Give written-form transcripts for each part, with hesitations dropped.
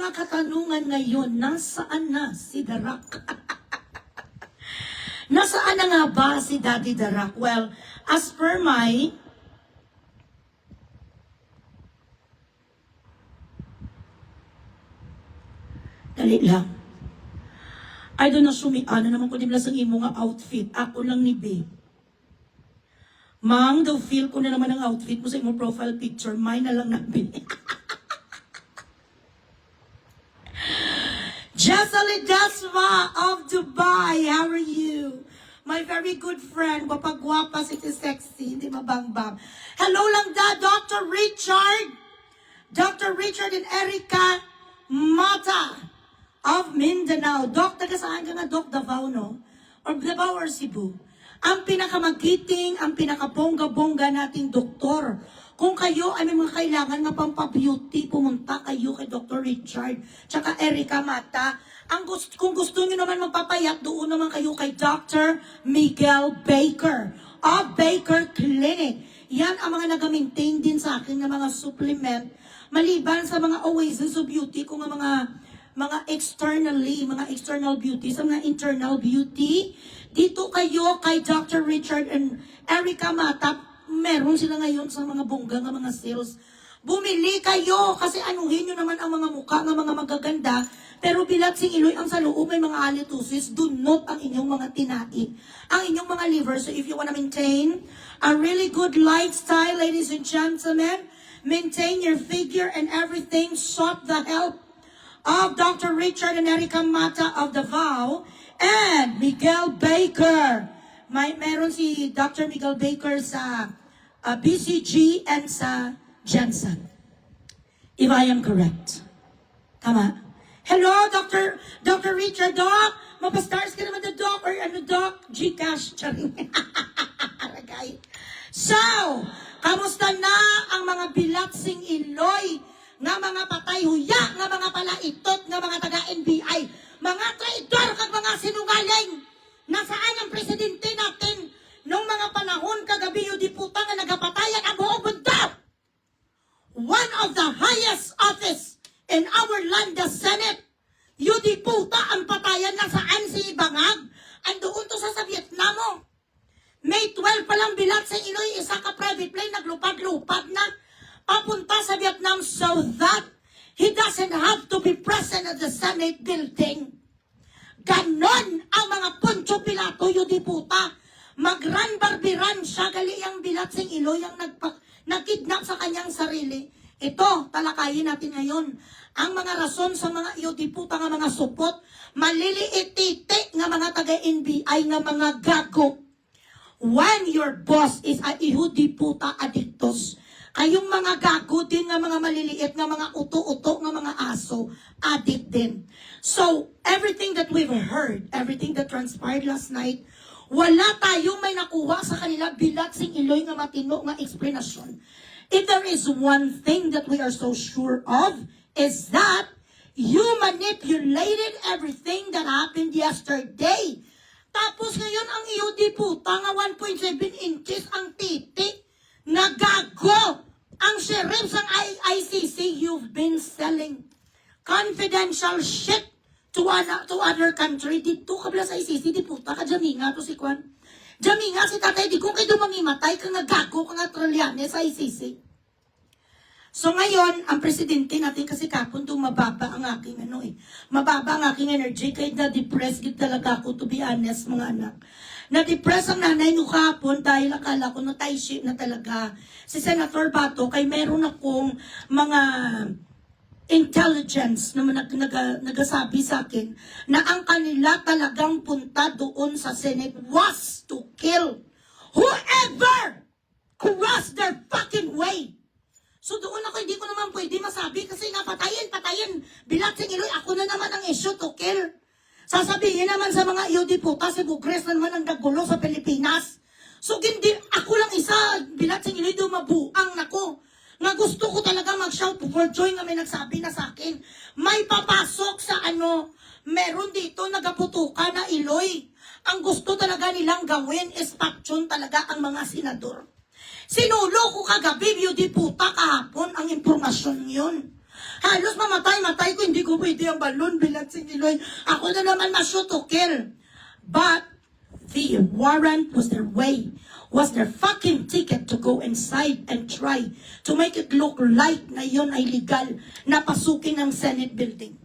mga katanungan ngayon, nasaan na si Darak? Nasaan na nga ba si Daddy Darak? Well, as per my dali lang. I don't know, ano naman ko din lang sa imo nga outfit. Ako lang ni Babe. Mang, daw feel ko na naman ang outfit mo sa imo profile picture. Mine na lang nabili. Jesseline Dasma of Dubai, how are you? My very good friend, wapagwapa, sexy, hindi mabangbang. Hello lang da, Dr. Richard. Dr. Richard and Erica Mata of Mindanao. Doc, taga saan ka nga, Doc? Davao, no? Or Davao or Cebu? Ang pinakamagiting, ang pinakabongga-bongga nating doktor. Kung kayo ay may mga kailangan nga pampabeauty, pumunta kayo kay Dr. Richard, tsaka Erica Mata. Kung gusto niyo naman magpapayat, doon naman kayo kay Dr. Miguel Baker of Baker Clinic. Yan ang mga nag-maintain din sa akin ng mga supplement, maliban sa mga oasis of beauty, kung mga external beauty, sa mga internal beauty. Dito kayo kay Dr. Richard and Erica Mata, meron sila ngayon sa mga bongga nga mga sales. Bumili kayo kasi anuhin nyo naman ang mga mukha ng mga magaganda, pero bilat sing iloy ang sa loob may mga halitosis, dunot ang inyong mga tinai, ang inyong mga liver. So if you want to maintain a really good lifestyle, ladies and gentlemen, maintain your figure and everything, sought the help of Dr. Richard and Erica Mata of Davao and Miguel Baker. Meron si Dr. Miguel Baker sa BCG and sa Jensen. If I am correct. Tama? Hello, Dr. Richard, Doc. Mapastars ka naman na, Doc. Or ano, Doc? Gcash. Charing. So, kamusta na ang mga bilatsing iloy nga mga patay huya, nga mga palaitot, nga mga taga-NBI, mga traidor kag mga sinungaling. Nasaan ang presidente natin nung mga panahon kagabi yung diputa nga nagapatayan ang buong mundo? One of the highest office in our land, the Senate, yung diputa ang patayan. Nasaan si Bangag? Andoon to sa Vietnam. May 12 pa lang bilat sa Iloy, isa ka private plane, naglupad-lupad na papunta sa Vietnam so that he doesn't have to be present at the Senate building. Ganon ang mga Poncio Pilato, yung diputa. Magran-barbiran siya, gali ang bilat sing Iloy ang nagkidnap sa kanyang sarili. Ito, talakayin natin ngayon. Ang mga rason sa mga iyo diputa nga mga supot, maliliit-titi nga mga taga-NBI nga mga gago. When your boss is a diputa adictos, kayong mga gago din nga mga maliliit nga mga uto-uto nga mga aso, addict din. So, everything that we've heard, everything that transpired last night, wala tayong may nakuha sa kanila bilat sing iloy nga matino nga explanation. If there is one thing that we are so sure of, is that you manipulated everything that happened yesterday. Tapos ngayon ang iyo diputa nga 1.7 inches ang titi. Nagago ang sheriff sa ICC. You've been selling confidential shit to other country. Dito ka bala sa ICC, diputa ka, jaminga to si Kwan. Jaminga si tatay, di kung kayo mangimatay ka nga gago, ka nga trolyane sa ICC. So ngayon, ang presidente natin kasi kapon mababa ang aking mababa ang aking energy, kaya na-depress gid talaga ako, to be honest, mga anak. Na-depress ang nanay ko kapon dahil akala ko na tayo na talaga si Senator Bato, kay meron akong mga intelligence na nagasabi sa akin na ang kanila talagang punta doon sa Senate was to kill whoever crossed their fucking way. So doon ako, hindi ko naman pwede masabi kasi nga patayin, bilat sing iloy, ako na naman ang issue to kill. Sasabihin naman sa mga iyo diputa, si Bugres na naman ang nagulo sa Pilipinas. So hindi, ako lang isa, bilat sing iloy, dumabuang nako. Nga gusto ko talaga mag-shout for joy nga may nagsabi na sa akin, may papasok sa meron dito nagaputuka na iloy. Ang gusto talaga nilang gawin is paksyon talaga ang mga senador. Sinulo ko kagabi, yung diputa kahapon, ang impormasyon yun. Halos mamatay ko, hindi ko hindi ang balon Bilatsing Iloy. Ako na naman ma-shoot to kill. But the warrant was their way, was their fucking ticket to go inside and try to make it look like na yon ay legal na pasukin ng Senate building.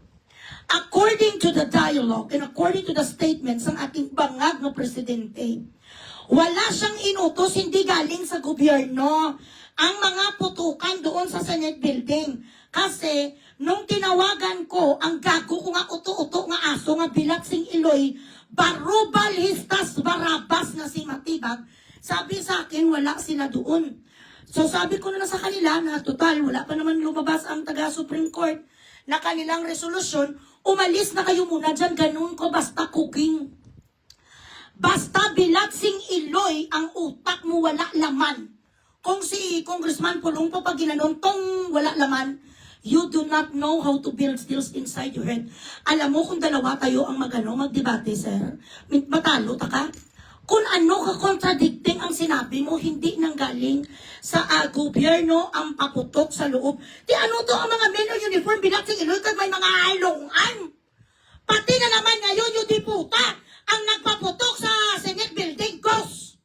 According to the dialogue and according to the statements ng ating bangag na presidente, wala siyang inutos, hindi galing sa gobyerno ang mga putukan doon sa Senate building. Kasi nung tinawagan ko ang gago ko nga uto-uto nga aso nga Bilatsing Iloy, Barubal Histas Barabas na si Matibag, sabi sa akin wala sila doon. So sabi ko na sa kanila na total wala pa naman lumabas ang taga Supreme Court na kanilang resolusyon, umalis na kayo muna dyan, ganun ko basta cooking. Basta Bilatsing Iloy, ang utak mo wala laman. Kung si Congressman Pulong pa pag ginanon, tong wala laman, you do not know how to build skills inside your head. Alam mo kung dalawa tayo ang magdebate, sir, matalo ta ka? Kung ano ka contradicting ang sinabi mo, hindi nanggaling sa gobyerno ang paputok sa loob. Di ano to ang mga men of uniform Bilatsing Iloy kag may mga alongan. Pati na naman ngayon yung diputa ang nagpaputok sa Senate building, ghost.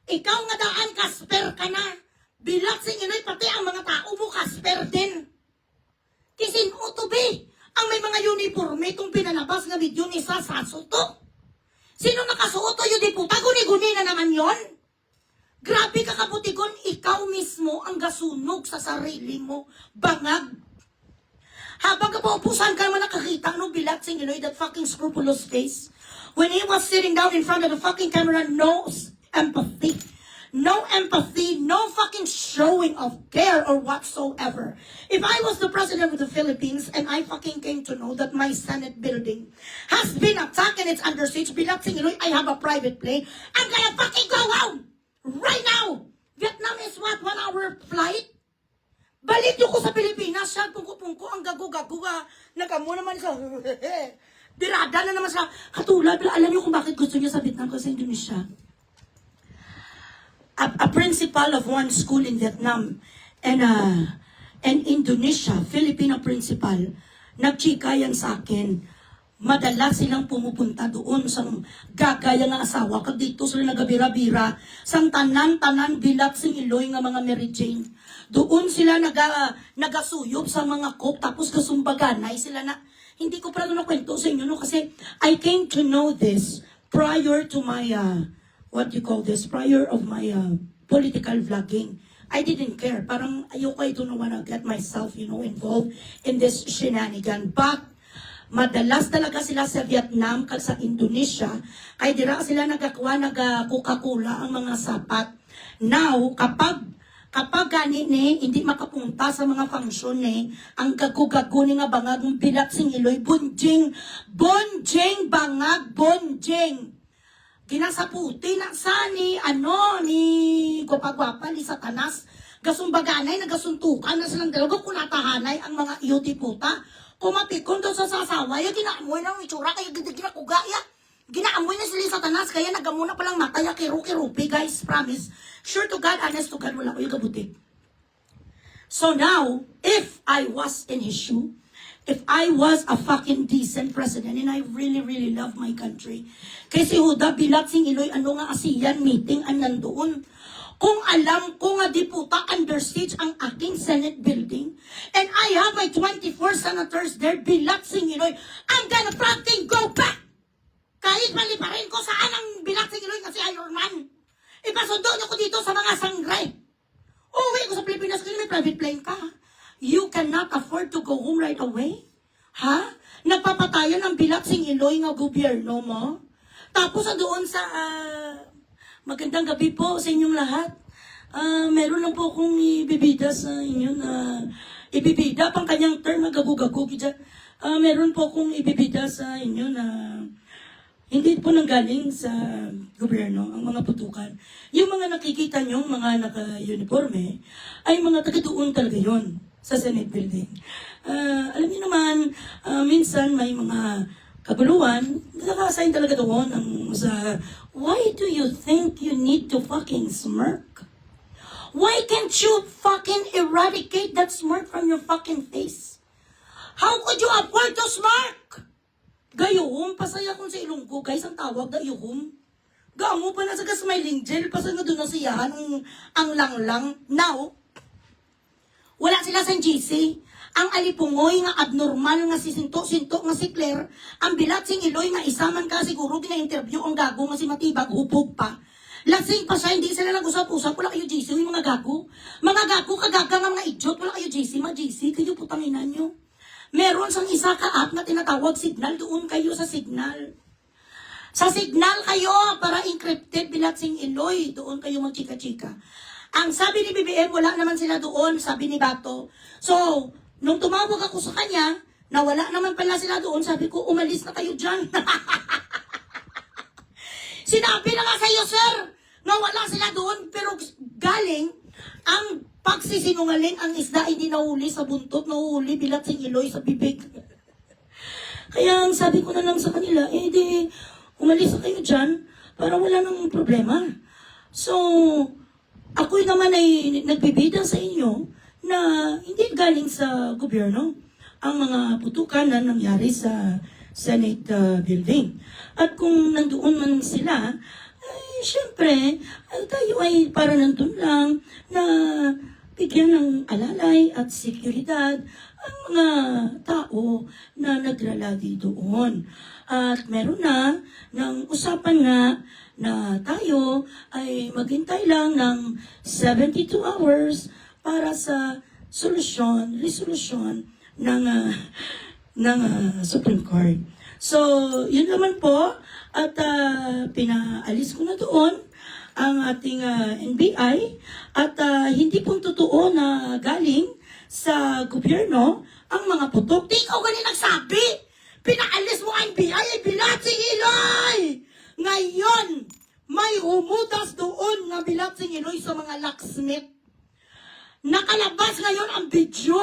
Ikaw nga daan, kasper ka na. Bilatsing Iloy, pati ang mga tao mo, kasper din. Kisin utubi ang may mga uniforme itong pinalabas na video ni Sasuto. Sino nakasuot o yung diputa? Guni-guni na naman yon. Grabe ka kabutigon, ikaw mismo ang gasunog sa sarili mo. Bangag. Habang kapaupusan ka naman nakakita no Bilatsing Iloy, that fucking scrupulous face. When he was sitting down in front of the fucking camera, no empathy. No empathy, no fucking showing of care or whatsoever. If I was the president of the Philippines and I fucking came to know that my Senate building has been attacked and it's under siege, Bilatsing Iloy, I have a private plane, I'm gonna fucking go out! Right now! Vietnam is what? 1 hour flight? Balik ko sa Pilipinas, siya, pungko-pungko, ang gago-gago nagamo naman sa, dirada na naman sa, katulad, alam niyo kung bakit gusto niya sa Vietnam kasi Indonesia. A principal of one school in Vietnam and Indonesia, Filipino principal, nagchika yan sa akin. Madalas silang pumupunta doon sa gagaya ng asawa. Kag dito sila nagabira-bira sang tanan-tanan Bilatsing Iloy nga mga Mary Jane. Doon sila nagasuyop sa mga coke tapos kasumbaganay sila na. Hindi ko pala nakwento sa inyo no kasi I came to know this prior to my prior of my political vlogging. I didn't care. Parang ayoko, I don't wanna get myself, involved in this shenanigan. But, madalas talaga sila sa Vietnam kag sa Indonesia, kay dira sila nag-Coca-Cola ang mga sapat. Now, kapag gani ni, hindi makapunta sa mga function ni, ang gago-gago ni nga bangag ng Bilatsing Iloy, bonjing, bangag, bonjing. Ginasaputi na sa ni Gwapa-gwapa, ni Satanas, gasumbaganay, nagasuntukan na silang dalawa, kunatahanay ang mga iyoti puta, kumapikon doon sa sasawa, yung ginaamoy ng itsura, kaya ginakugaya, ginaamoy na sila Satanas, kaya nagamuna palang mataya, kirupi, guys, promise, sure to God, honest to God, wala ko yung gabuti. So now, if I was in his shoe, if I was a fucking decent president and I really, really love my country, kasi Huda Bilatsing Iloy, ano nga ASEAN meeting ang nandoon. Kung alam ko nga diputa under siege ang aking Senate building, and I have my 24 senators there, Bilatsing Iloy, I'm gonna fucking go back! Kahit maliparin ko saan ang Bilatsing Iloy kasi Iron Man. Ipasundo niyo ko dito sa mga sangre. Uwi ko sa Pilipinas kasi may private plane ka. You cannot afford to go home right away? Ha? Nagpapatayan ng Bilatsing Iloy nga gobyerno mo? Tapos doon sa magandang gabi po sa inyong lahat. Meron lang po akong ibibida sa inyo na ibibida pang kanyang term na gago-gago. Meron po akong ibibida sa inyo na hindi po nanggaling sa gobyerno ang mga putukan. Yung mga nakikita nyo, mga naka-uniforme, ay mga taga-doon talaga yun sa Senate building. Alam niyo naman, minsan may mga kaguluhan, naka-assign talaga doon sa, why do you think you need to fucking smirk? Why can't you fucking eradicate that smirk from your fucking face? How could you afford to smirk? Gayuhom, pasaya kung sa Ilonggo, guys, ang tawag na yuhom. Gamo pa na sa smiling gel, pasaya nga doon na siya, ang langlang. Now, wala sila sa GC. Ang alipungoy nga abnormal nga si Sinto nga si Claire, ang bilat sing Iloy nga isaman ka siguro gina-interview ang gago nga si Matibag, hupog pa. Lasing pa siya, hindi sila nag-usap-usap, wala kayo GC, yung mga gago. Mga gago, kagaga nga mga idiot, wala kayo GC, mga GC, kayo putanginan nyo. Meron sang isa ka app na tinatawag Signal, doon kayo sa Signal. Sa Signal kayo, para encrypted bilat sing Iloy, doon kayo magchika-chika. Ang sabi ni BBM, wala naman sila doon, sabi ni Bato. So, nung tumawag ako sa kanya, na wala naman pala sila doon, sabi ko, umalis na kayo dyan. Sinabi na nga sa'yo, sir, na wala sila doon, pero galing, ang pagsisinungaling, ang isda hindi nahuli sa buntot, nahuli bilat sing Iloy sa bibig. Kaya ang sabi ko na lang sa kanila, di, umalis na kayo dyan, para wala nang problema. So, ako naman ay nagbibida sa inyo na hindi galing sa gobyerno ang mga putukan na nangyari sa Senate building. At kung nandoon man sila, ay syempre, tayo ay para nandun lang na bigyan ng alalay at seguridad ang mga tao na naglalagi doon. At meron na ng usapan nga na tayo ay maghintay lang ng 72 hours para sa resolution ng Supreme Court. So, yun naman po, at pinaalis ko na doon ang ating NBI, at hindi pong totoo na galing sa gobyerno ang mga putok. Di ikaw ganyan nagsabi! Pinaalis mo ang NBI ay bilat si Iloy! Ngayon, may umudas doon na bilat si Iloy sa mga locksmith. Nakalabas ngayon ang video.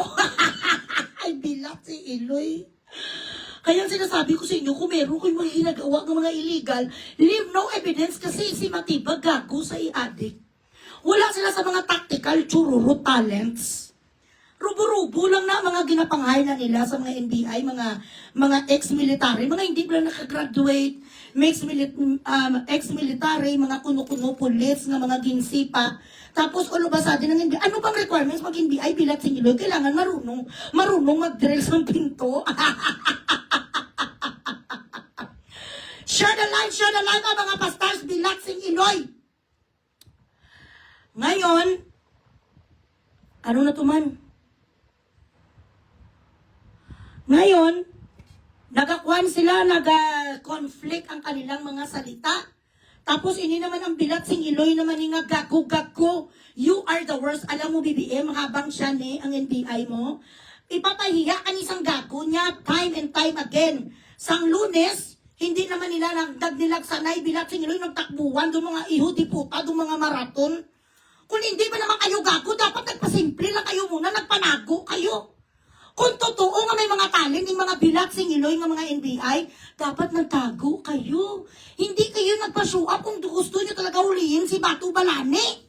Ay bilat si Iloy. Kaya sinasabi ko sa inyo, kung meron kayong mga ginagawa ng mga illegal, leave no evidence kasi si Matibag gago sa i-addict. Wala sila sa mga tactical chururo talents. Rubo-rubo lang na mga ginapanghay na nila sa mga NBI, mga ex-military, mga hindi pala nakagraduate, ex-military, mga kuno-kuno police, nga mga ginsipa. Tapos ulubasa din ng NBI. Ano bang requirements mag NBI bilat singilo? Kailangan marunong mag-drill sa pinto. Share the live ang mga pastors bilat singiloy. Ngayon, ano na tuman? Ngayon, nagakuan sila, nag-conflict ang kanilang mga salita. Tapos ini naman ang bilat sing Iloy naman nga gago. You are the worst. Alam mo BBM, habang siya ang NBI mo, ipapahiya ka ni isang gago niya time and time again. Sang Lunes, hindi naman nila nagnilag sanay bilat sing Iloy nagtakbuhan doon mga iho di puta, doon mga maraton. Kung hindi ba naman kayo gago, dapat nagpasimple lang kayo muna, nagpanago kayo. Kung totoo nga may mga talent, yung mga bilat sing Iloy ng mga NBI, dapat nagtago kayo. Hindi kayo nagpa-show up kung gusto nyo talaga hulihin si Batu Balani.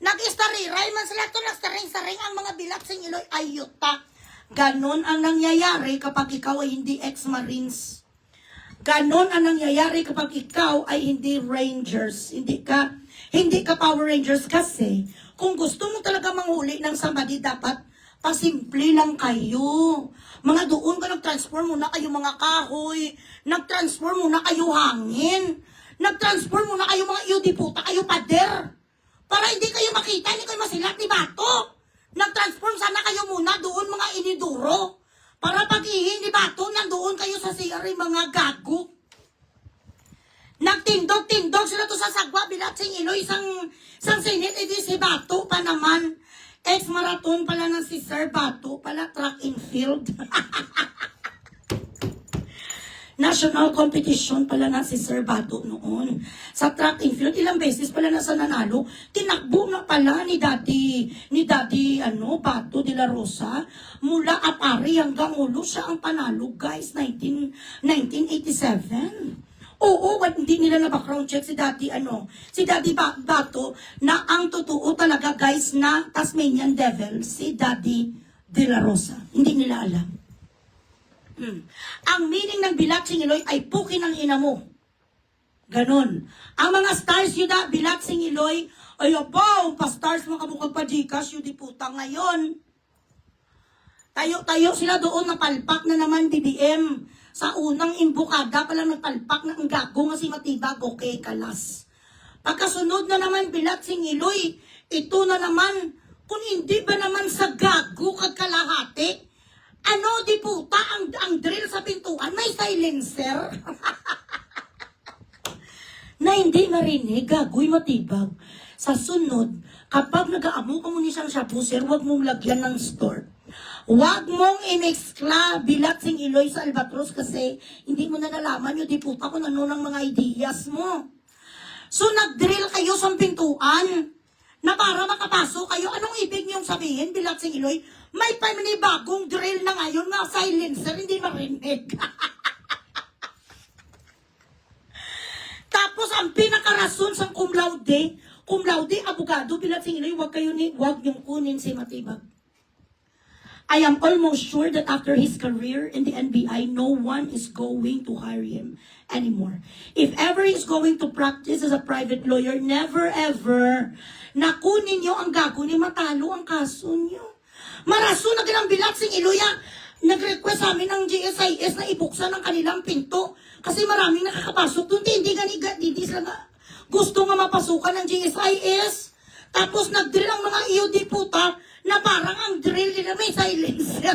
Nag-istariray man sila ito, nagstaring-saring ang mga bilat sing Iloy. Ayuta. Ganon ang nangyayari kapag ikaw ay hindi ex-marines. Ganon ang nangyayari kapag ikaw ay hindi rangers. Hindi ka Power Rangers kasi kung gusto mo talaga manghuli ng somebody, dapat pasimple lang kayo. Mga doon ka nag-transform muna kayo mga kahoy. Nag-transform muna kayo hangin. Nag-transform muna kayo mga iudiputa, kayo pader. Para hindi kayo makita, hindi kayo masilat ni Bato. Nag-transform sana kayo muna doon mga iniduro. Para pag-ihi ni Bato, nandoon kayo sa CR mga gago. Nagtindog-tindog sila to sa sagwa, bilat sing Iloy, sang Senate, edi si Bato pa naman. Ex-marathon pala ng si Sir Bato, pala track and field. National competition pala na si Sir Bato noon. Sa track and field, ilang beses pala na sa nanalo. Tinakbo na pala ni Daddy Bato de la Rosa. Mula Apari hanggang ulo siya ang panalo, guys, 1987. Oo, hindi nila na background check si Daddy Bato na ang totoo talaga guys na Tasmanian Devil, si Daddy De La Rosa. Hindi nila alam. Ang meaning ng Bilatsing Iloy ay pukin ang ina mo. Ganon. Ang mga stars yun na, Bilatsing Iloy, ay abaw, pa-stars mo kamukha pa Gcash, yun di puta ngayon. Tayo sila doon, napalpak na naman BBM. Sa unang imbukada pa lang nagpalpak na ang gago nga si Matibag, okay, kalas. Pagkasunod na naman Bilatsing Iloy, ito na naman, kung hindi ba naman sa gago kag kalahati, ano di puta ang drill sa pintuan, may silencer. Na hindi marinig, gagoy Matibag. Sa sunod, kapag nag-aamo ka mo ni siyang shabu, sir, huwag mong lagyan ng store. Huwag mong imexcla Bilatsing Iloy sa Albatros kasi hindi mo na nalaman yun, di puta kung ano ng mga ideas mo. So, nag-drill kayo sa pintuan na para makapasok kayo. Anong ibig niyong sabihin, Bilatsing Iloy? May panibagong drill na ngayon nga silencer, hindi marinig. Tapos, ang pinakarason sa cum laude, abogado, Bilatsing Iloy, huwag niyong kunin si Matibag. I am almost sure that after his career in the NBI, no one is going to hire him anymore. If ever he's going to practice as a private lawyer, never ever na kunin niyo ang gago ni matalo ang kaso niyo. Maraso na ganang Bilatsing Iloy, nag-request sa amin ng GSIS na ibuksan ang kanilang pinto kasi maraming nakakapasok doon. Hindi sila gusto nga mapasukan ng GSIS. Tapos nag-drill ang mga EOD puta na parang ang drill nila may silencer.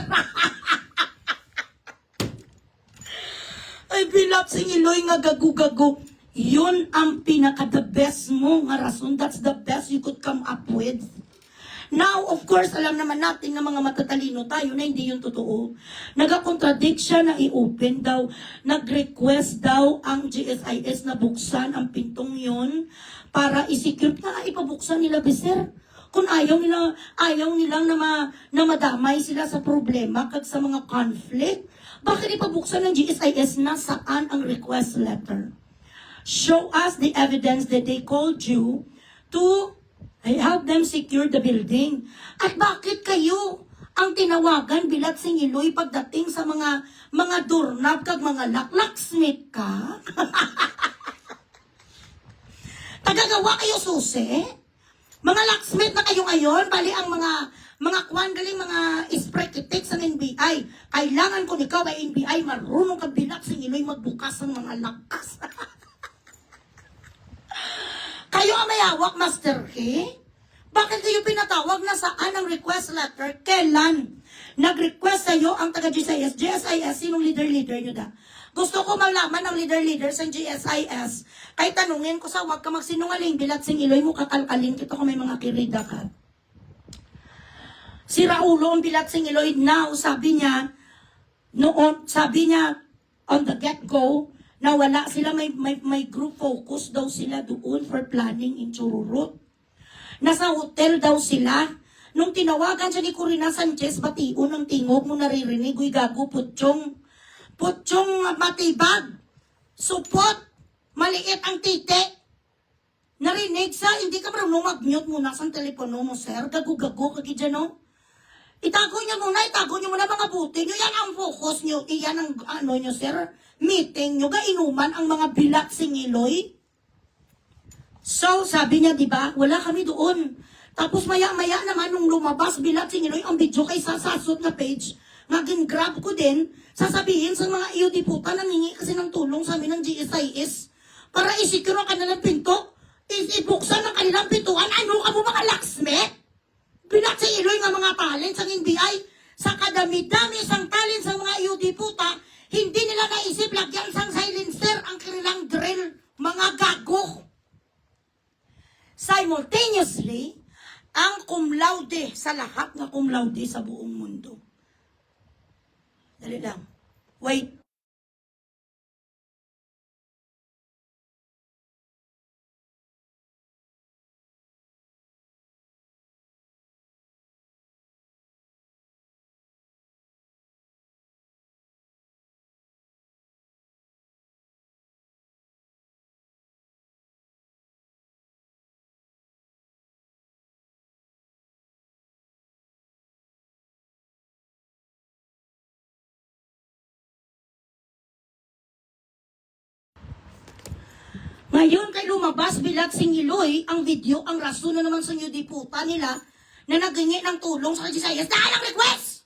Ay, Bilatsing Iloy nga gago-gago. Yun ang pinaka-the best mo nga rason. That's the best you could come up with. Now, of course, alam naman natin na mga matatalino tayo na hindi yun totoo. Nag-contradict siya na i-open daw. Nag-request daw ang GSIS na buksan ang pintong yun para i-secure na ipabuksan nila, Beser. Kung ayaw nilang na madamay sila sa problema kag sa mga conflict, bakit ipabuksan ng GSIS na saan ang request letter? Show us the evidence that they called you to help them secure the building. At bakit kayo ang tinawagan, Bilatsing Iloy, pagdating sa mga doorknob kag mga locksmith ka? Tagagawa kayo susi? Mga locksmith na kayo ngayon, bali ang mga kwan galing mga sprekitik sa NBI. Kailangan kung ikaw ay NBI, marunong ka Bilatsing Iloy magbukas ng mga lakas. Kayo ang may hawak, Master K? Bakit kayo pinatawag na saan ang request letter? Kailan? Nag-request sa'yo ang taga-GSIS. GSIS, sinong leader nyo da? Gusto ko malaman ng leader sa GSIS. Ay tanungin ko sa wag ka magsinungaling, Bilatsing Iloy mo kakalkalin kita kung may mga kirida ka. Si Raulo ang Bilatsing Iloy now, sabi niya on the get-go, na wala sila, may group focus daw sila doon for planning in Chururut. Nasa hotel daw sila. Nung tinawagan siya ni Corina Sanchez, batiun ng tingog mo naririnig, uy gago, putsyong Matibag. Supot, maliit ang titi. Narinig sa, hindi ka marunong mag-mute muna sa telepono mo, sir. Gago-gago kagi dyan, no? Itago niyo muna mga buti nyo. Yan ang focus nyo. Iyan ang nyo, sir. Meeting nyo, inuman ang mga Bilatsing Iloy. So, sabi niya, di ba, wala kami doon. Tapos maya-maya naman nung lumabas Bilatsing Iloy ang video kay sasasot na page, naging grab ko din, sasabihin sa mga EOD puta, naningi kasi ng tulong sa amin ng GSIS para isikuro ang kanilang pinto, ibuksan ng kanilang pintuan. Ano ka mo mga locksmith? Bilatsing Iloy nga mga talent sa NBI, sa kadami-dami sang talent sa mga EOD puta, hindi nila naisip lagyan sang silencer ang kanilang drill, mga gago. Simultaneously, ang cum laude sa lahat na cum laude sa buong mundo. Dali lang. Wait. Ngayon kay lumabas bilat singiloy ang video, ang rason na naman sa inyo diputa nila na nagingi ng tulong sa Visayas dahil ang request.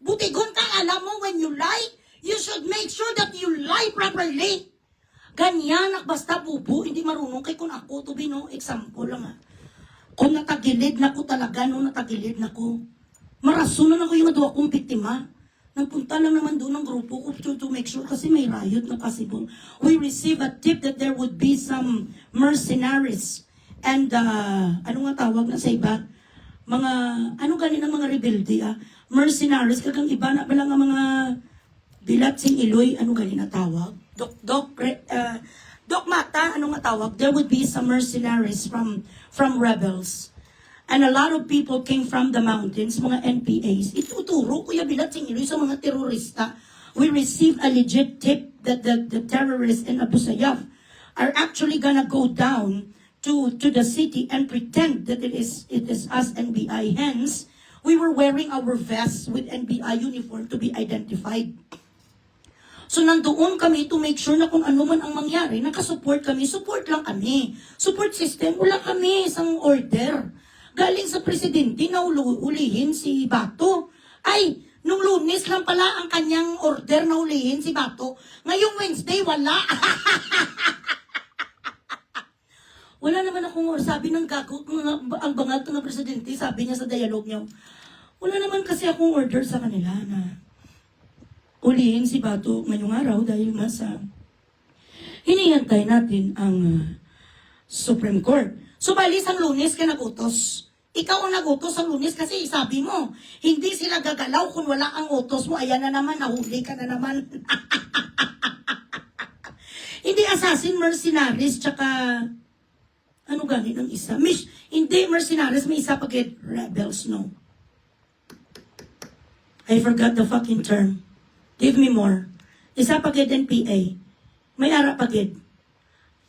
Butigon ka, alam mo, when you lie, you should make sure that you lie properly. Ganyan, basta bubo, hindi marunong kay kung ako, to be no, example lang Kung natagilid na ko talaga, no, natagilid na ko. Marason na ako yung aduwa kong biktima. Nagpunta lang naman doon ng grupo ko to make sure kasi may riot na possible. We received a tip that there would be some mercenaries and ano nga tawag na sa iba? Mga, ano ganin ang mga rebelde mercenaries, kagang iba na pala nga mga bilat sing iloy, ano ganin na tawag? Doc Mata, ano nga tawag? There would be some mercenaries from rebels. And a lot of people came from the mountains, mga NPAs. Ituturo, Kuya Bilat Singiloy, sa mga terorista. We received a legit tip that the terrorists in Abu Sayyaf are actually gonna go down to the city and pretend that it is us NBI. Hence, we were wearing our vests with NBI uniform to be identified. So nandoon kami to make sure na kung ano man ang mangyari, nakasupport kami, support lang kami. Support system, wala kami isang order. Galing sa presidente na ulihin si Bato. Ay, nung Lunes lang pala ang kanyang order na ulihin si Bato. Ngayong Wednesday, wala. Wala naman akong sabi ng gago, ang bangag ng presidente, sabi niya sa dialogue niya, wala naman kasi akong order sa kanila na ulihin si Bato ngayong araw dahil nga sa hinihintay natin ang Supreme Court. So, balis ang Lunes ka nagutos. Ikaw ang nagutos ang Lunes kasi sabi mo, hindi sila gagalaw kung wala ang utos mo. Ayan na naman, nahuli ka na naman. Hindi assassin, mercenaries, tsaka ano ganin ang isa? Hindi mercenaries, may isa pagit rebels, no. I forgot the fucking term. Give me more. Isa pagit NPA. May ara pagit.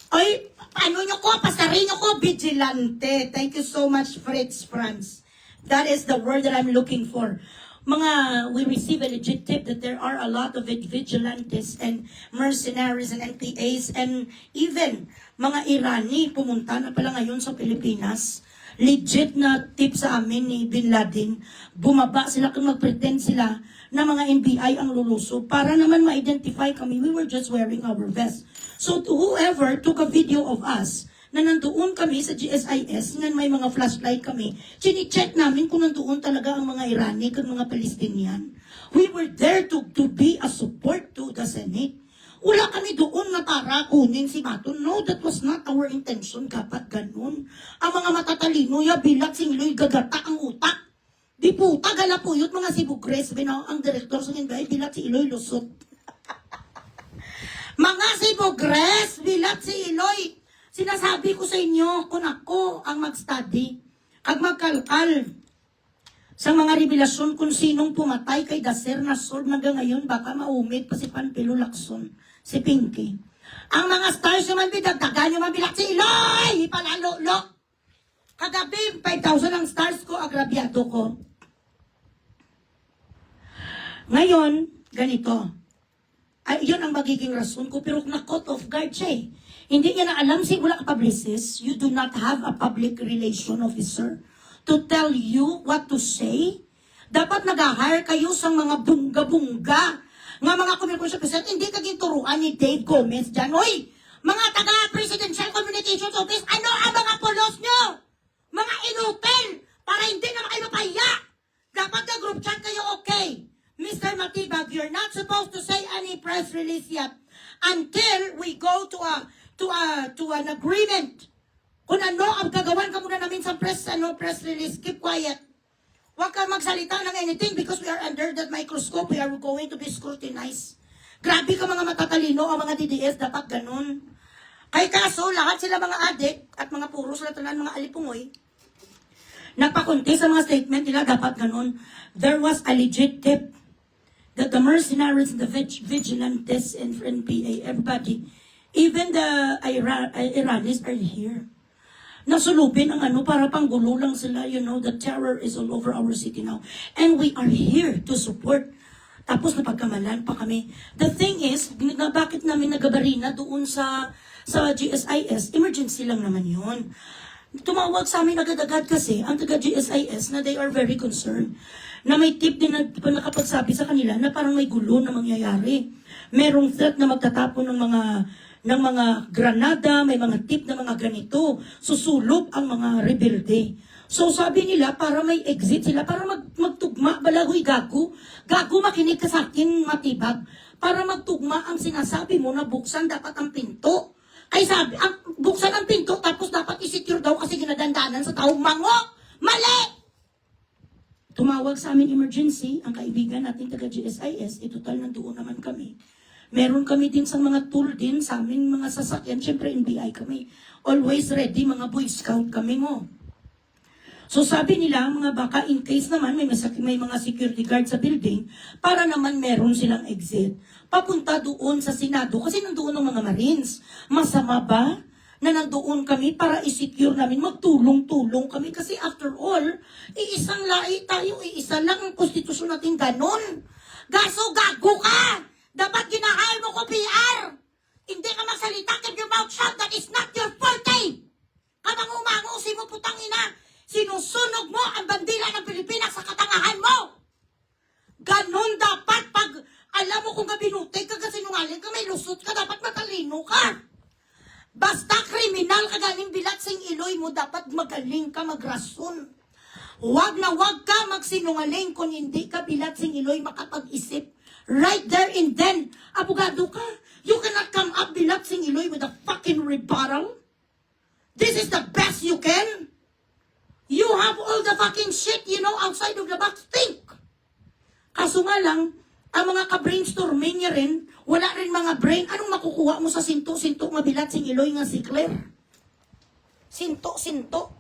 Ay, ano nyo ko, pasarin nyo ko, vigilante. Thank you so much, Fritz Franz. That is the word that I'm looking for. We receive a legit tip that there are a lot of vigilantes and mercenaries and NPAs and even mga Irani pumunta na pala ngayon sa Pilipinas. Legit na tip sa amin ni Bin Laden. Bumaba sila kung mag-pretend sila na mga NBI ang luluso para naman ma-identify kami. We were just wearing our vest. So whoever took a video of us na nandoon kami sa GSIS, na may mga flashlight kami, chini-check namin kung nandoon talaga ang mga Irani at mga Palestinian. We were there to be a support to the Senate. Wala kami doon na para kunin si Bato. No, that was not our intention. Kapat ganun. Ang mga matatalino, Bilat Singiloy, gagata ang utak. Di puta, galapuyot, mga sibugres. Ang direktor sa NBI, Bilat Singiloy, lusot. Mga sibugres, Bilat Singiloy. Sinasabi ko sa inyo, kung ako ang mag-study, kag magkalkal sa mga revelasyon kung sinong pumatay kay Daser na sword hanggang ngayon, baka maumit pa si Panpilo Lacson, si Pinky. Ang mga stars naman bidagdagan yung mabilak si Iloy, ipalalo-lo. Kagabi, 5,000 ang stars ko, agrabyado ko. Ngayon, ganito. Ay, yun ang magiging rason ko, pero na-caught off guard siya eh. Hindi niya na alam, wala ka publicist, you do not have a public relation officer to tell you what to say. Dapat nag-hire kayo sa mga bunga-bunga, nga mga communication officer, hindi kaging turuan ni Dave Gomez dyan. Hoy, mga taga-presidential communications office, ano ang mga pulos nyo? Mga inupel, para hindi na kayo mapahiya. Dapat na group chat kayo, okay. Mr. Matibag, you're not supposed to say any press release yet until we go to an agreement. Kung ano ang gagawan ka muna namin sa press release, keep quiet. Huwag ka magsalita ng anything because we are under that microscope. We are going to be scrutinized. Grabe ka mga matatalino, ang mga DDS, dapat ganun. Kay kaso, lahat sila mga adik at mga puros sila tanan mga alipungoy. Nagpakunti sa mga statement nila, dapat ganun. There was a legit tip that the mercenaries, the vigilantes, and NPA, everybody, even the Iranis are here. Nasulubin ang para panggulo lang sila, the terror is all over our city now. And we are here to support. Tapos napagkamalan pa kami. The thing is, bakit namin nagabarina doon sa sa GSIS, emergency lang naman yun. Tumawag sa amin agad-agad kasi ang taga-GSIS na they are very concerned. Na may tip din na nakapagsabi sa kanila na parang may gulo na mangyayari. Merong threat na magtatapon ng mga granada, may mga tip na mga ganito. Susulog ang mga rebelde. So sabi nila, para may exit sila, para magtugma, balagoy gago. Gago, makinig ka sa akin, matibag. Para magtugma ang sinasabi mo na buksan dapat ang pinto. Ay sabi, buksan ang pinto, tapos dapat isecure daw kasi ginadandanan sa taong mango. Mali! Tumawag sa amin emergency, ang kaibigan natin taga-GSIS, total nandoon naman kami. Meron kami din sa mga tool din sa amin, mga sasakyan, syempre NBI kami. Always ready, mga Boy Scout kami mo. So sabi nila, mga baka in case naman may mga security guard sa building, para naman meron silang exit. Papunta doon sa Senado, kasi nandoon ang mga Marines. Masama ba na nandoon kami para i-secure namin, magtulong-tulong kami? Kasi after all, iisang lai tayo, iisa lang ang konstitusyon natin ganon. Gaso, gago ka! Dapat ginahal mo ko PR! Hindi ka magsalita, keep your mouth shut, that is not your forte! Kamang-umangusin mo, putang ina! Sinusunog mo ang bandila ng Pilipinas sa katangahan mo! Ganon dapat pag alam mo kung kabinutay ka kasi nungaling ka, may lusot ka, dapat matalino ka! Basta kriminal ka galing bilatsing iloy mo, dapat magaling ka magrason. Huwag na huwag ka magsinungaling kung hindi ka bilatsing iloy makapag-isip. Right there and then, abogado ka. You cannot come up bilatsing iloy with a fucking rebuttal. This is the best you can. You have all the fucking shit, outside of the box. Think! Kaso nga lang, ang mga ka-brainstorming niya rin, wala rin mga brain. Anong makukuha mo sa sinto-sinto mabilat sing iloy nga si Claire? Sinto-sinto.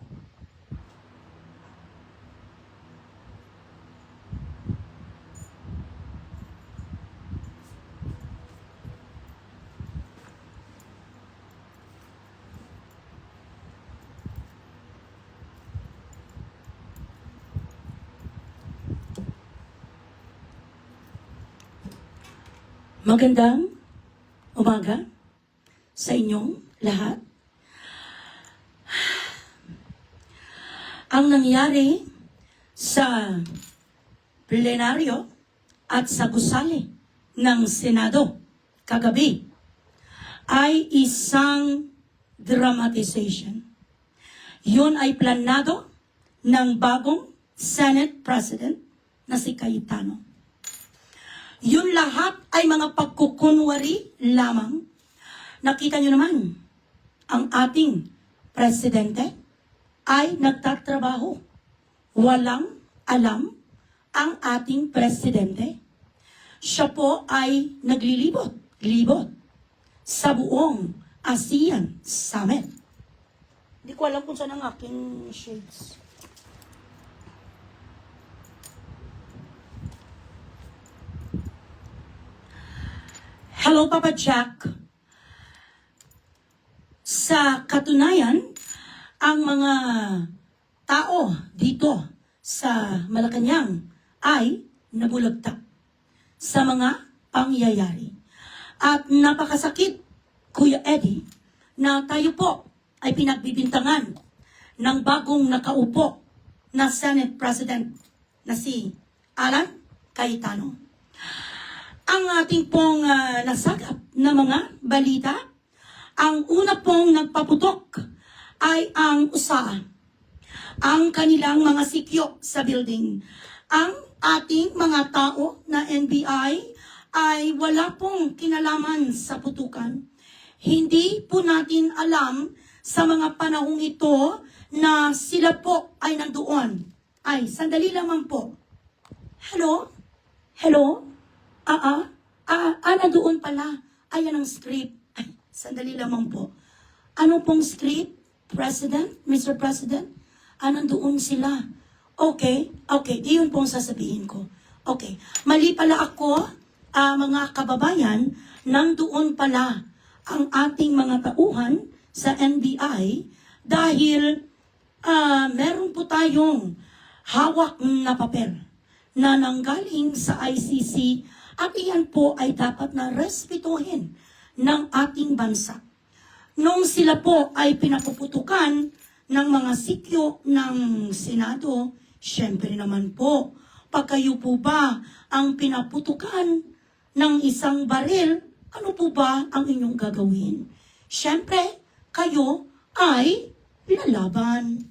Magandang umaga sa inyong lahat. Ang nangyari sa plenaryo at sa gusali ng Senado kagabi ay isang dramatization. Yun ay planado ng bagong Senate President na si Cayetano. Yun lahat ay mga pagkukunwari lamang. Nakita nyo naman, ang ating presidente ay nagtatrabaho. Walang alam ang ating presidente. Siya po ay naglilibot sa buong ASEAN Summit. Hindi ko alam kung saan ang aking shades. Hello, Papa Jack. Sa katunayan, ang mga tao dito sa Malacanang ay nabulagtak sa mga pangyayari. At napakasakit, Kuya Eddie, na tayo po ay pinagbibintangan ng bagong nakaupo na Senate President na si Alan Cayetano. Ang ating pong nasagap na mga balita, ang una pong nagpaputok ay ang USA, ang kanilang mga sikyo sa building. Ang ating mga tao na NBI ay wala pong kinalaman sa putukan. Hindi po natin alam sa mga panahong ito na sila po ay nandoon. Ay, sandali lamang po. Hello? Hello? Nandoon pala. Ayan ang script. Ay, sandali lamang po. Ano pong script? President? Mr. President? Nandoon sila. Okay, iyon pong sasabihin ko. Okay, mali pala ako, mga kababayan, nandoon pala ang ating mga tauhan sa NBI dahil meron po tayong hawak na papel na nanggaling sa ICC. At iyan po ay dapat na respetuhin ng ating bansa. nung sila po ay pinapuputukan ng mga sikyo ng Senado, syempre naman po, pag kayo po ba ang pinaputukan ng isang baril, ano po ba ang inyong gagawin? Syempre, kayo ay lalaban.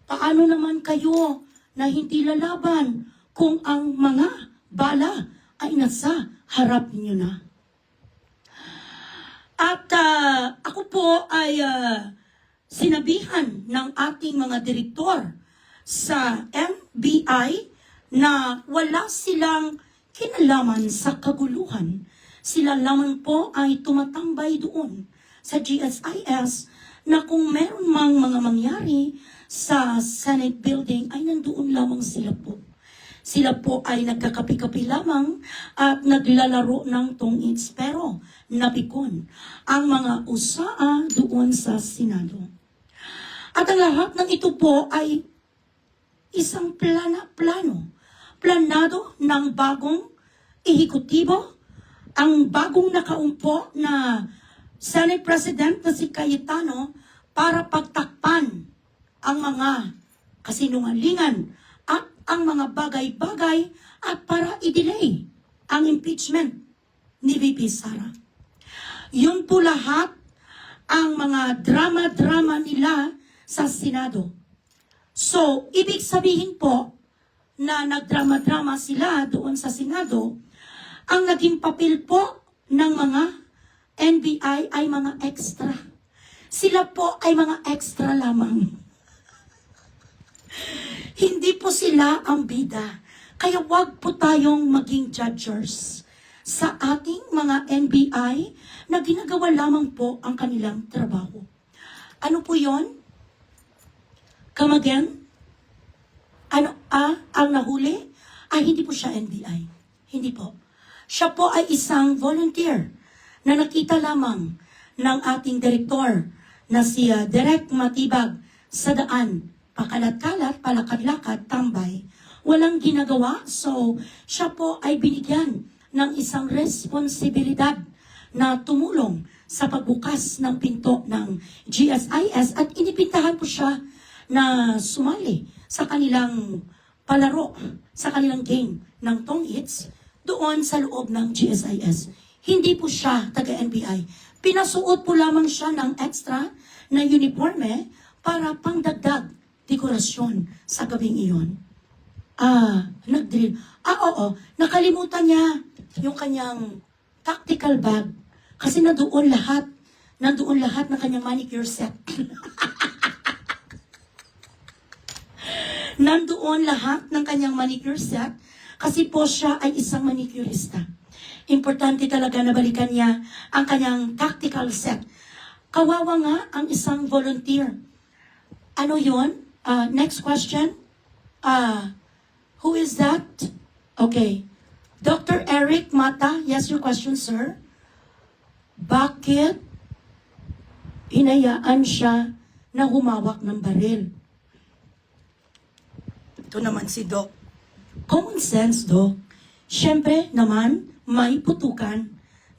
Paano naman kayo na hindi lalaban kung ang mga bala ay nasa harap niyo na? At ako po ay sinabihan ng ating mga direktor sa NBI na wala silang kinalaman sa kaguluhan. Sila lamang po ay tumatambay doon sa GSIS na kung meron mang mga mangyari sa Senate building ay nandoon lamang sila po. Sila po ay nagkakapi-kapi lamang at naglalaro ng tong-its pero napikon ang mga usaa doon sa Senado. At ang lahat ng ito po ay isang planado ng bagong ehekutibo, ang bagong nakaumpo na Senate President na si Cayetano para pagtakpan ang mga kasinungalingan at ang mga bagay-bagay at para i-delay ang impeachment ni VP Sara. Yun po lahat ang mga drama-drama nila sa Senado. So, ibig sabihin po na nagdrama-drama sila doon sa Senado, ang naging papel po ng mga NBI ay mga extra. Sila po ay mga extra lamang. Hindi po sila ang bida. Kaya wag po tayong maging judgers sa ating mga NBI na ginagawa lamang po ang kanilang trabaho. Ano po yon? Come again? Ang nahuli? Hindi po siya NBI. Hindi po. Siya po ay isang volunteer na nakita lamang ng ating direktor na si Direk Matibag sa daan. Pakalat-kalat, palakad-lakad, tambay. Walang ginagawa, so siya po ay binigyan ng isang responsibilidad na tumulong sa pagbukas ng pinto ng GSIS at inipintahan po siya na sumali sa kanilang palaro, sa kanilang game ng tong-its doon sa loob ng GSIS. Hindi po siya taga-NBI. Pinasuot po lamang siya ng extra na uniforme para pangdagdag dekorasyon sa gabing iyon. Nag-drill. Oo, nakalimutan niya yung kanyang tactical bag kasi nandoon lahat ng kanyang manicure set. Nandoon lahat ng kanyang manicure set kasi po siya ay isang manicurista. Importante talaga na balikan niya ang kanyang tactical set. Kawawa nga ang isang volunteer. Ano yun? Next question. Who is that? Okay. Dr. Eric Mata, yes, your question, sir. Bakit hinayaan siya na humawak ng baril? Ito naman si Doc. Common sense, Doc. Siyempre naman, may putukan.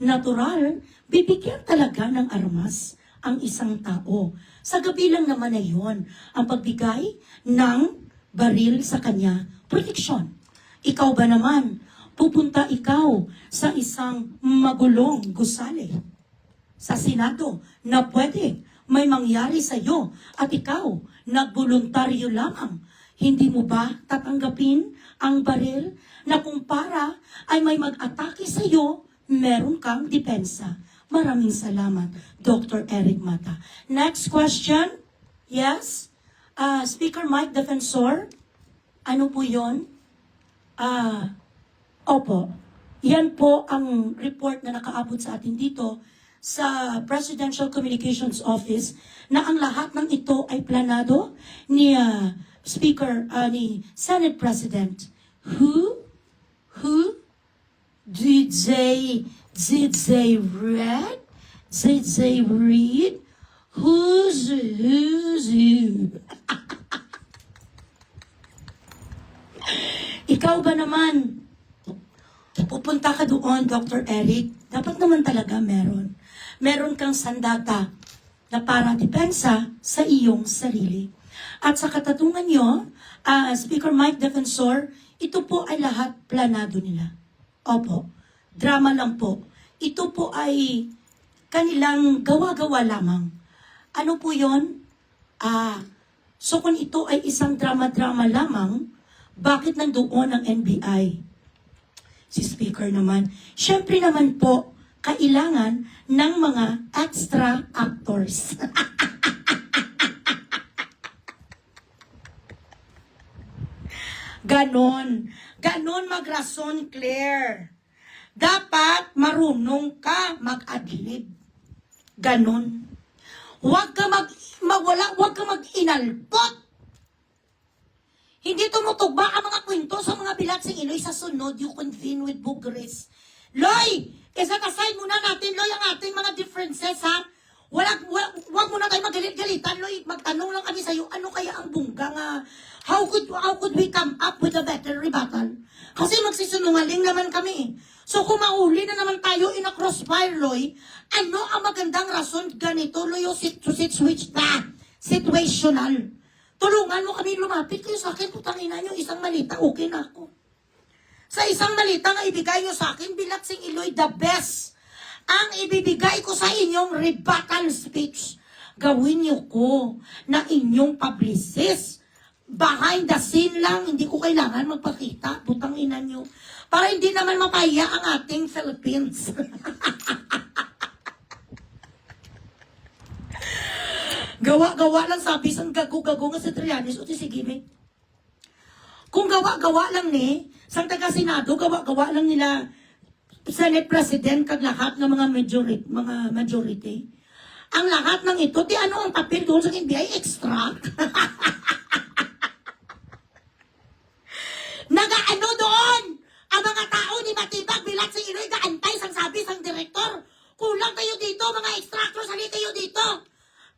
Natural, bibigyan talaga ng armas ang isang tao. Sa gabi lang naman na yun, ang pagbigay ng baril sa kanya, proteksyon. Ikaw ba naman, pupunta ikaw sa isang magulong gusali sa Senado na pwede may mangyari sa iyo at ikaw nagboluntaryo lamang. Hindi mo ba tatanggapin ang baril na kung para ay may mag-atake sa iyo, meron kang depensa? Maraming salamat, Dr. Eric Mata. Next question. Yes? Speaker Mike Defensor. Ano po yun? Opo. Yan po ang report na nakaabot sa atin dito sa Presidential Communications Office na ang lahat ng ito ay planado ni ni Senate President. Who did they read? Did they read? Who's who? Ikaw ba naman? Pupunta ka doon, Dr. Eric. Dapat naman talaga meron. Meron kang sandata na para depensa sa iyong sarili. At sa katatungan nyo, Speaker Mike Defensor, ito po ay lahat planado nila. Opo, drama lang po. Ito po ay kanilang gawa-gawa lamang. Ano po yon? So kung ito ay isang drama-drama lamang, bakit nandoon ang NBI? Si Speaker naman, syempre naman po, kailangan ng mga extra actors. Ganon. Ganon magrason, Claire. Dapat marunong ka mag-adlib. Ganon. Huwag ka huwag ka mag-inalpot. Hindi tumutugba ang mga kwento sa mga bilatsing Iloy. Sa sunod, you convene with Bugres. Loy, isa aside muna natin, Loy, ang ating mga differences, ha? Wag muna tayo magalit-galitan, Loy. Magtanong lang kami sa'yo, ano kaya ang bungga nga? How could we come up with a better rebuttal? Kasi magsisunungaling naman kami. So kung mauli na naman tayo in a crossfire, Loy, ano ang magandang rason ganito, Loy, switch na, situational. Tulungan mo kami lumapit kayo sa akin, putang ina nyo, isang malita, okay na ako. Sa isang malita nga ibigay nyo sa akin, Bilatsing Iloy, the best. Ang ibibigay ko sa inyong rebuttal speech, gawin nyo ko na inyong publicist. Behind the scene lang, hindi ko kailangan magpakita, putang ina nyo. Para hindi naman mapahiya ang ating Philippines. Gawa-gawa lang sabi sang gago-gago nga sa Trillanes o sige me. Kung gawa-gawa lang ni, sang taga-senado, gawa-gawa lang nila Senate President kag lahat ng mga majority. Ang lahat ng ito, di ano ang papel doon sa NBI? Extract. Nagaano doon? Ang mga tao ni Matibag, Bilatsing Iloy, gaantay sang sabi sang direktor. Kulang kayo dito, mga extractors, halika kayo dito.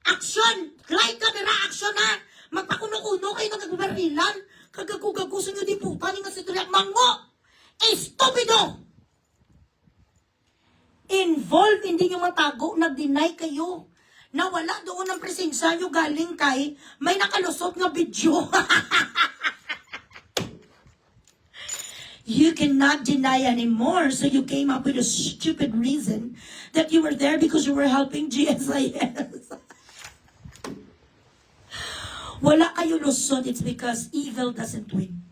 Action! Light camera action ha! Magpakuno-kuno kayo ng gagubarilan. Kagagugagusan nyo di puta ni nga si Trillanes. Mango! Estupido! Involved, hindi nyo matago, nag-deny kayo. Nawala doon ang presensya nyo galing kay may nakalusot nga video. You cannot deny anymore, so you came up with a stupid reason that you were there because you were helping GSIS. Wala kayo lusot, it's because evil doesn't win.